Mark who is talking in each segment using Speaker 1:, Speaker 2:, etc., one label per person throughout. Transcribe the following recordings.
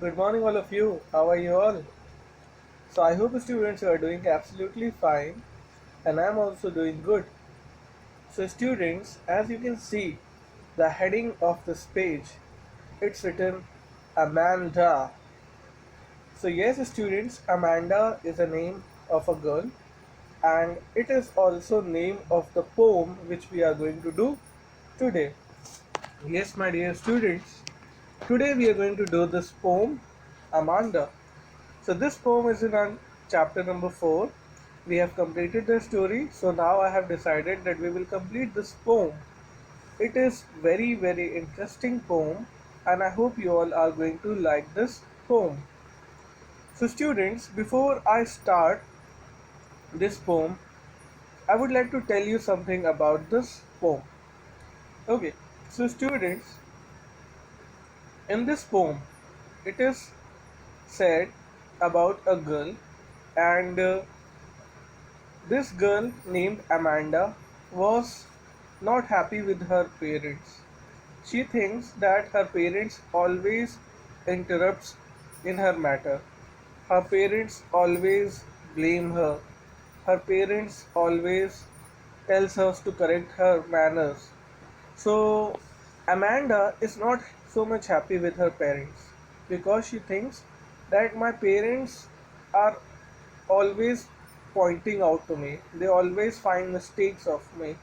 Speaker 1: Good morning, all of you. How are you all? So, I hope students you are doing absolutely fine, and I'm also doing good. So, students, as you can see, the heading of this page, it's written Amanda. So, yes, students, Amanda is a name of a girl, and it is also name of the poem which we are going to do today. Yes, my dear students, today we are going to do this poem, Amanda. So this poem is in on chapter number 4. We have completed the story, so now I have decided that we will complete this poem. It is very interesting poem, and I hope you all are going to like this poem. So students, before I start this poem, I would like to tell you something about this poem. Okay, so students, in this poem, it is said about a girl, and this girl named Amanda was not happy with her parents. She thinks that her parents always interrupts in her matter. Her parents always blame her. Her parents always tells her to correct her manners. So Amanda is not so much happy with her parents because she thinks that my parents are always pointing out to me. They always find mistakes of me.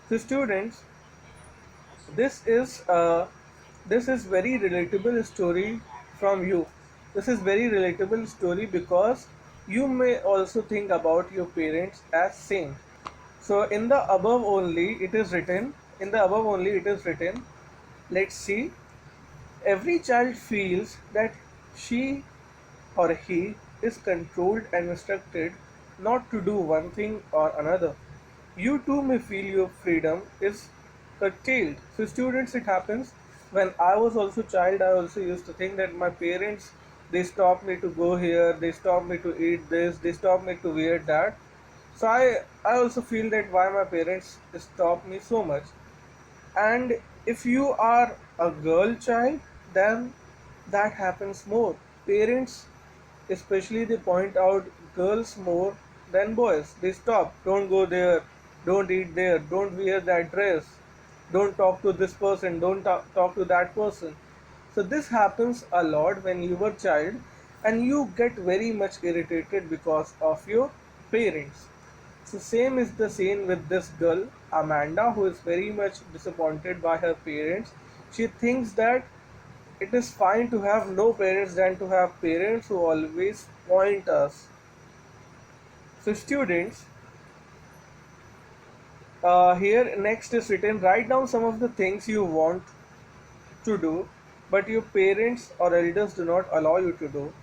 Speaker 1: So students, this is uh, this is very relatable story from you. This is very relatable story because you may also think about your parents as same. So in the above only it is written. In the above only it is written. Let's see. Every child feels that she or he is controlled and instructed not to do one thing or another. You too may feel your freedom is curtailed. So students, it happens when I was also child, I also used to think that my parents, they stop me to go here, they stop me to eat this, they stop me to wear that. So I also feel that why my parents stop me so much. And if you are a girl child, then that happens more. Parents, especially, they point out girls more than boys. They stop, don't go there, don't eat there, don't wear that dress, don't talk to this person, don't talk to that person. So this happens a lot when you were child, and you get very much irritated because of your parents. So same is the same with this girl Amanda, who is very much disappointed by her parents. She thinks that it is fine to have no parents than to have parents who always point us. So students, here next is written, write down some of the things you want to do but your parents or elders do not allow you to do.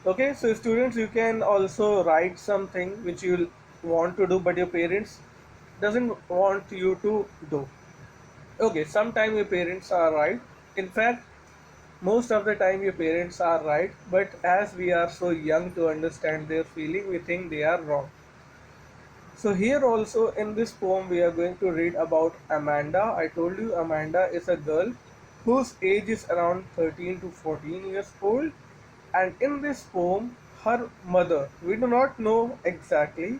Speaker 1: Okay, so students, you can also write something which you want to do but your parents doesn't want you to do. Okay, sometimes your parents are right. In fact, most of the time your parents are right, but as we are so young to understand their feeling, we think they are wrong. So here also in this poem we are going to read about Amanda. I told you Amanda is a girl whose age is around 13 to 14 years old, and in this poem her mother, we do not know exactly,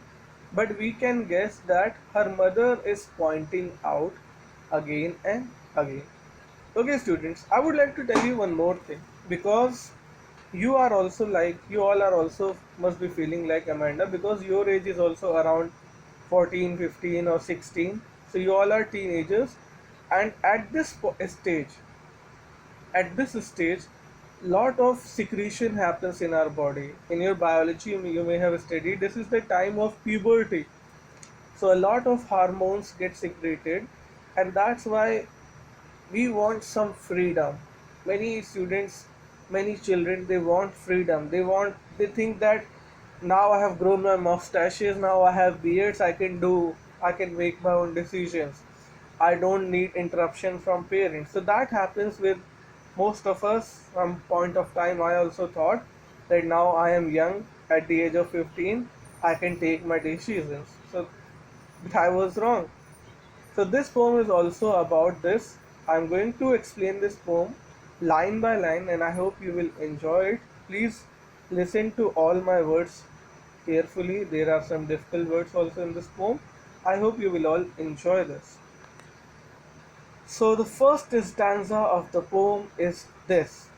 Speaker 1: but we can guess that her mother is pointing out again and again. Okay students, I would like to tell you one more thing, because you all are also must be feeling like Amanda, because your age is also around 14, 15 or 16. So you all are teenagers, and at this stage lot of secretion happens in our body. In your biology, you may have studied, this is the time of puberty. So a lot of hormones get secreted, and that's why we want some freedom. Many students, many children, they want freedom. They think that now I have grown my mustaches, now I have beards, I can make my own decisions. I don't need interruption from parents. So that happens with most of us. From point of time I also thought that now I am young, at the age of 15 I can take my decisions. So but I was wrong. So this poem is also about this. I'm going to explain this poem line by line, and I hope you will enjoy it. Please listen to all my words carefully. There are some difficult words also in this poem. I hope you will all enjoy this. So, the first stanza of the poem is this: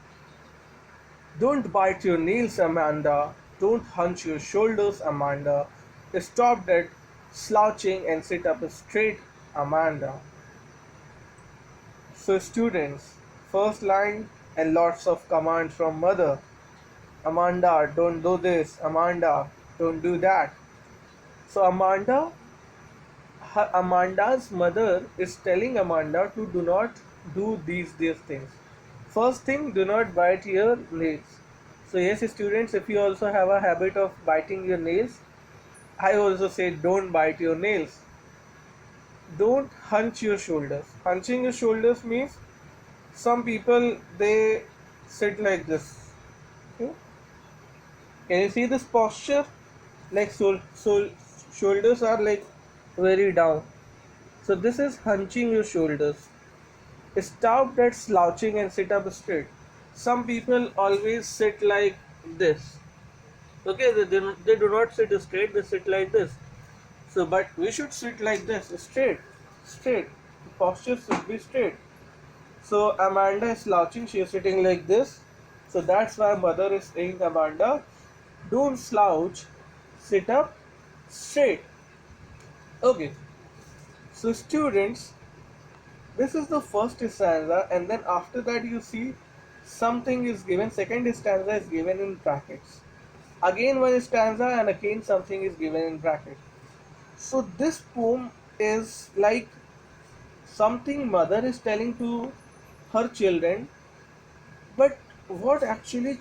Speaker 1: don't bite your nails, Amanda. Don't hunch your shoulders, Amanda. Stop that slouching and sit up straight, Amanda. So, students, first line and lots of commands from mother. Amanda, don't do this. Amanda, don't do that. So, Amanda's mother is telling Amanda to do not do these things. First thing, do not bite your nails. So yes, students, if you also have a habit of biting your nails, I also say don't bite your nails. Don't hunch your shoulders. Hunching your shoulders means some people they sit like this. Okay? Can you see this posture? Like shoulders are like very down. So this is hunching your shoulders. Stop that slouching and sit up straight. Some people always sit like this. Okay, they do not sit straight, they sit like this. So, but we should sit like this, straight, straight. The posture should be straight. So, Amanda is slouching, she is sitting like this. So, that's why mother is saying, Amanda, don't slouch, sit up straight. Okay, so students, this is the first stanza, and then after that, you see something is given, second stanza is given in brackets. Again, one stanza, and again, something is given in brackets. So this poem is like something mother is telling to her children, but what actually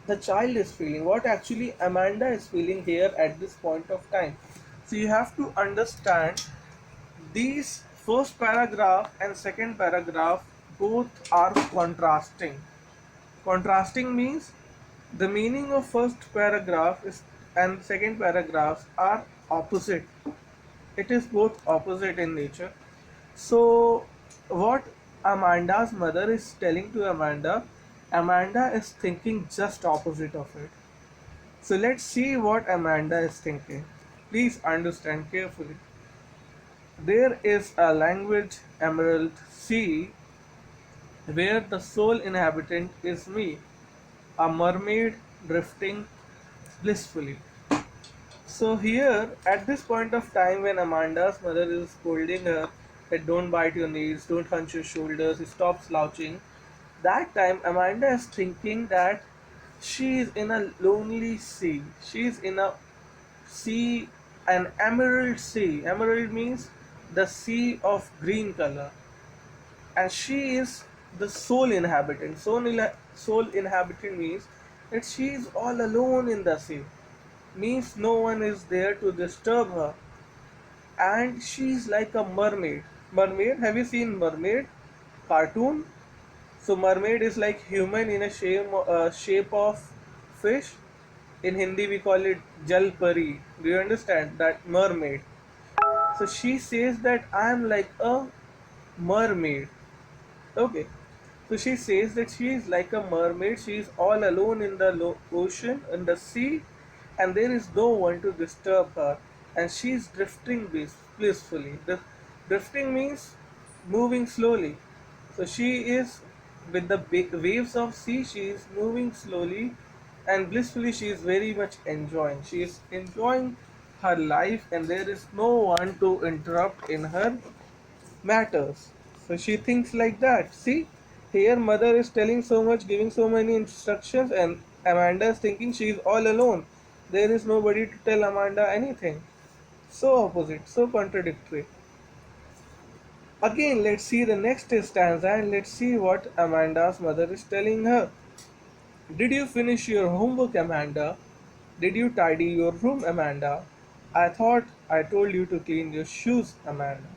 Speaker 1: the child is feeling, what actually Amanda is feeling here at this point of time. So you have to understand these first paragraph and second paragraph both are contrasting. Contrasting means the meaning of first paragraph is and second paragraphs are opposite. It is both opposite in nature. So, what Amanda's mother is telling to Amanda, Amanda is thinking just opposite of it. So, let's see what Amanda is thinking. Please understand carefully. There is a languid emerald sea where the sole inhabitant is me, a mermaid drifting blissfully. So here, at this point of time when Amanda's mother is scolding her that don't bite your knees, don't hunch your shoulders, stop slouching, that time Amanda is thinking that she is in a lonely sea. She is in a sea, an emerald sea. Emerald means the sea of green color. And she is the sole inhabitant. Sole inhabitant means that she is all alone in the sea, means no one is there to disturb her, and she's like a mermaid. Mermaid, have you seen mermaid cartoon? So mermaid is like human in a shape of fish. In Hindi we call it jal pari. Do you understand that? Mermaid. So she says that I am like a mermaid. Okay, so she says that she is like a mermaid. She is all alone in the ocean, in the sea, and there is no one to disturb her. And she is drifting blissfully. Drifting means moving slowly. So she is with the big waves of sea. She is moving slowly and blissfully. She is very much enjoying. She is enjoying her life, and there is no one to interrupt in her matters. So she thinks like that. See, here mother is telling so much, giving so many instructions, and Amanda is thinking she is all alone. There is nobody to tell Amanda anything. So opposite, so contradictory. Again, let's see the next stanza and let's see what Amanda's mother is telling her. Did you finish your homework, Amanda? Did you tidy your room, Amanda? I thought I told you to clean your shoes, Amanda.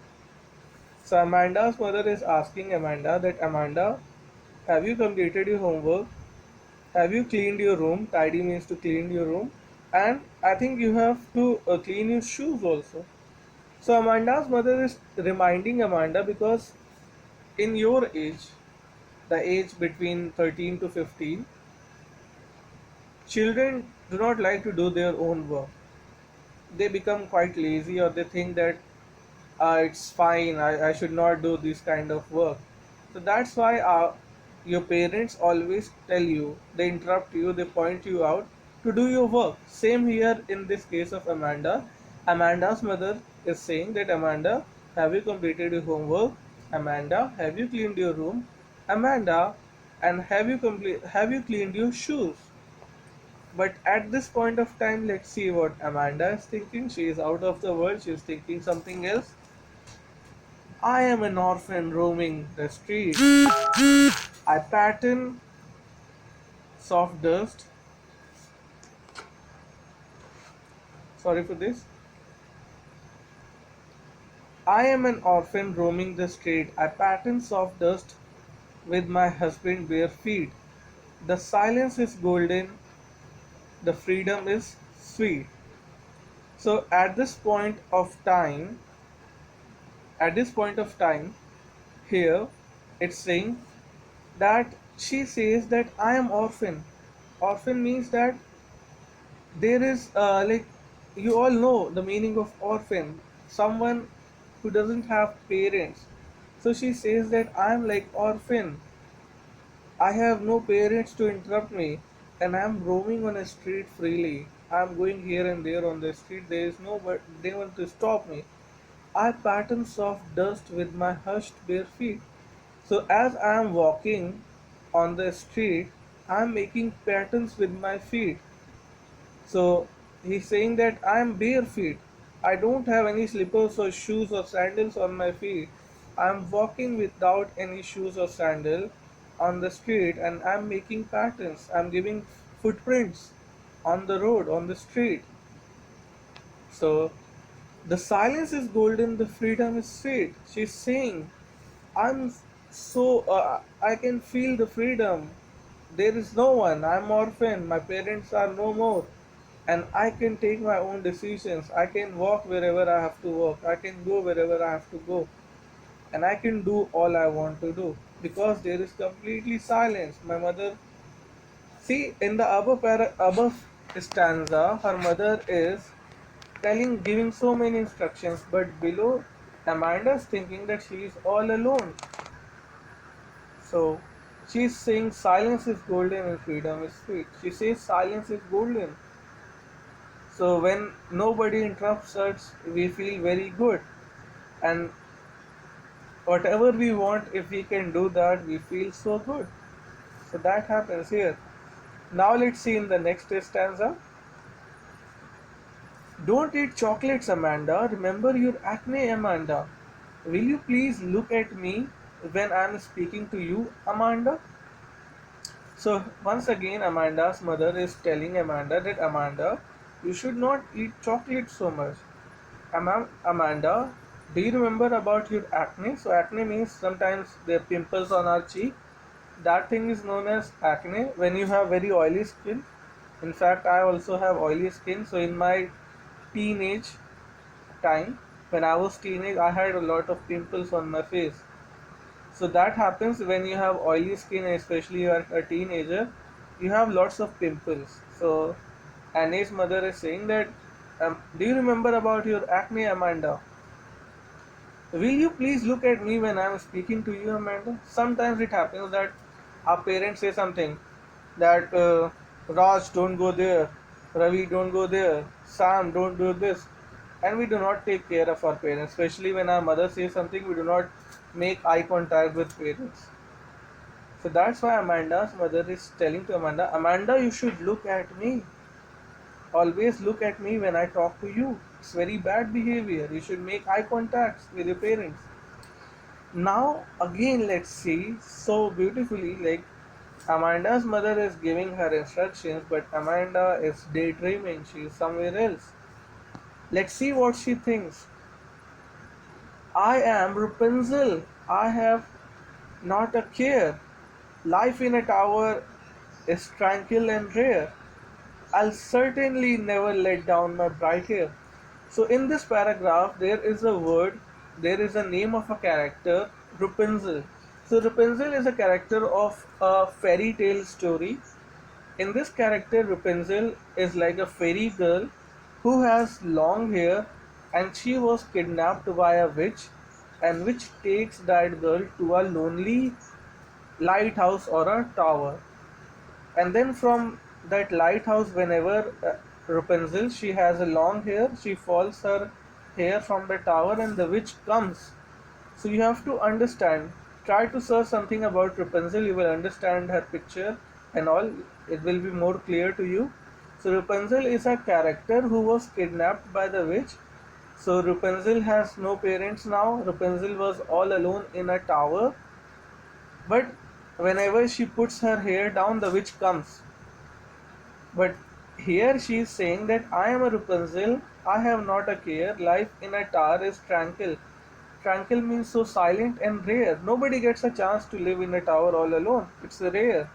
Speaker 1: So Amanda's mother is asking Amanda that Amanda, have you completed your homework? Have you cleaned your room? Tidy means to clean your room. And I think you have to clean your shoes also. So Amanda's mother is reminding Amanda because in your age, the age between 13 to 15, children do not like to do their own work. They become quite lazy, or they think that it's fine, I should not do this kind of work. So that's why your parents always tell you, they interrupt you, they point you out to do your work. Same here in this case of Amanda. Amanda's mother is saying that, Amanda, have you completed your homework? Amanda, have you cleaned your room? Amanda, and have you cleaned your shoes? But at this point of time, let's see what Amanda is thinking. She is out of the world, she is thinking something else. I am an orphan roaming the street. I pattern soft dust. Sorry for this. I am an orphan roaming the street. I pattern soft dust with my husband bare feet. The silence is golden. The freedom is sweet. So at this point of time, here it's saying that she says that I am orphan. Orphan means that there is like, you all know the meaning of orphan, someone who doesn't have parents. So she says that I am like orphan. I have no parents to interrupt me, and I am roaming on a street freely. I am going here and there on the street. There is no but they want to stop me. I pattern soft dust with my hushed bare feet. So as I am walking on the street, I am making patterns with my feet. So he's saying that I am bare feet. I don't have any slippers or shoes or sandals on my feet. I am walking without any shoes or sandal on the street, and I am making patterns. I am giving footprints on the road, on the street. So the silence is golden, the freedom is sweet. She's saying, I'm I can feel the freedom. There is no one. I'm orphan. My parents are no more, and I can take my own decisions. I can walk wherever I have to walk. I can go wherever I have to go, and I can do all I want to do because there is completely silence. My mother, see, in the above stanza, her mother is giving so many instructions, but below, Amanda's thinking that she is all alone. So she's saying silence is golden and freedom is sweet. She says silence is golden. So when nobody interrupts us, we feel very good. And whatever we want, if we can do that, we feel so good. So that happens here. Now let's see in the next stanza. Don't eat chocolates, Amanda. Remember your acne, Amanda. Will you please look at me when I'm speaking to you, Amanda? So once again, Amanda's mother is telling Amanda that, Amanda, you should not eat chocolate so much. Amanda, do you remember about your acne? So acne means sometimes there are pimples on our cheek. That thing is known as acne when you have very oily skin. In fact, I also have oily skin. So in my teenage time, when I was teenage, I had a lot of pimples on my face. So that happens when you have oily skin, especially you are a teenager, you have lots of pimples. So Annie's mother is saying that, do you remember about your acne, Amanda? Will you please look at me when I am speaking to you, Amanda? Sometimes it happens that our parents say something that, Raj, don't go there, Ravi, don't go there, Sam, don't do this. And we do not take care of our parents, especially when our mother says something, we do not make eye contact with parents. So that's why Amanda's mother is telling to Amanda, Amanda, you should look at me. Always look at me when I talk to you. It's very bad behavior. You should make eye contacts with your parents. Now again let's see so beautifully, like, Amanda's mother is giving her instructions, but Amanda is daydreaming. She is somewhere else. Let's see what she thinks. I am Rapunzel. I have not a care. Life in a tower is tranquil and rare. I'll certainly never let down my bright hair. So in this paragraph, there is a name of a character, Rapunzel. So Rapunzel is a character of a fairy tale story. In this character, Rapunzel is like a fairy girl who has long hair, and she was kidnapped by a witch, and witch takes that girl to a lonely lighthouse or a tower. And then from that lighthouse, whenever Rapunzel, she has a long hair, she falls her hair from the tower and the witch comes. So you have to understand, try to search something about Rapunzel, you will understand her picture and all, it will be more clear to you. So Rapunzel is a character who was kidnapped by the witch. So Rapunzel has no parents now. Rapunzel was all alone in a tower, but whenever she puts her hair down, the witch comes. But here she is saying that I am a Rapunzel, I have not a care, life in a tower is tranquil. Tranquil means so silent and rare. Nobody gets a chance to live in a tower all alone. It's rare.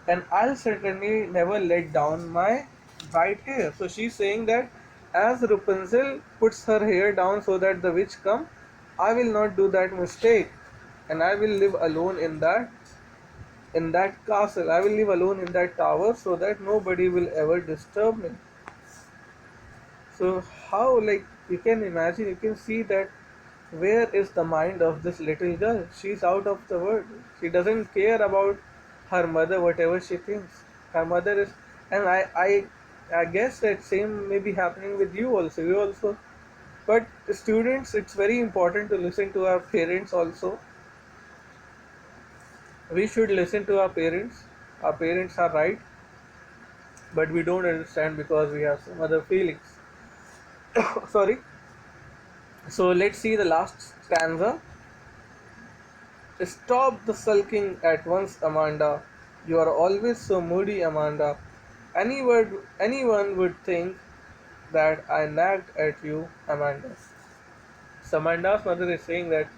Speaker 1: And I'll certainly never let down my bright hair. So she's saying that as Rapunzel puts her hair down so that the witch come, I will not do that mistake. And I will live alone in that castle. I will live alone in that tower so that nobody will ever disturb me. So how, like, you can imagine, you can see that where is the mind of this little girl? She's out of the world. She doesn't care about her mother, whatever she thinks. Her mother is, and I guess that same may be happening with you also. You also, but students, it's very important to listen to our parents also. We should listen to our parents. Our parents are right, but we don't understand because we have some other feelings. Sorry. So let's see the last stanza. Stop the sulking at once, Amanda. You are always so moody, Amanda. Anyone would think that I nagged at you, Amanda. So Amanda's mother is saying that,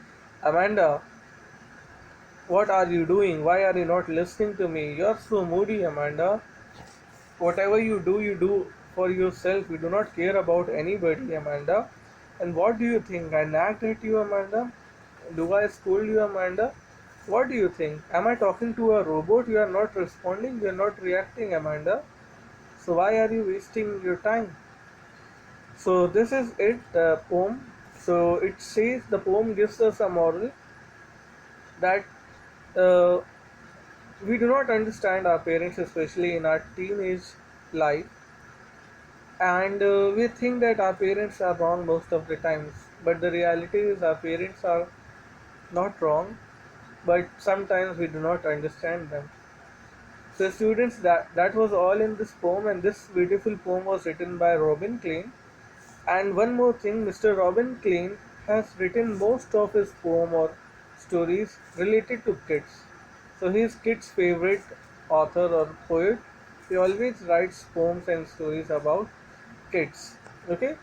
Speaker 1: Amanda, what are you doing? Why are you not listening to me? You're so moody, Amanda. Whatever you do for yourself. You do not care about anybody, Amanda. And what do you think? I nagged at you, Amanda? Do I scold you, Amanda? What do you think? Am I talking to a robot? You are not responding, you are not reacting, Amanda. So why are you wasting your time? So this is it, the poem. So it says, the poem gives us a moral that uh, we do not understand our parents, especially in our teenage life, and we think that our parents are wrong most of the times. But the reality is our parents are not wrong, but sometimes we do not understand them. So students, that was all in this poem, and this beautiful poem was written by Robin Klein. And one more thing, Mr. Robin Klein has written most of his poem or stories related to kids. So he is kids' favorite author or poet. He always writes poems and stories about kids. Okay,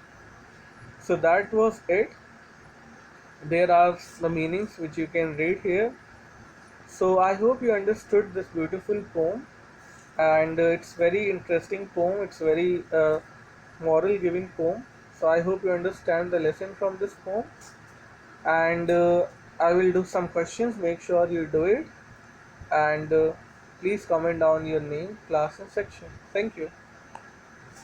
Speaker 1: so that was it. There are the meanings which you can read here. So I hope you understood this beautiful poem, and it's very interesting poem. It's very moral giving poem. So I hope you understand the lesson from this poem, and I will do some questions. Make sure you do it, and please comment down your name, class, and section. Thank you.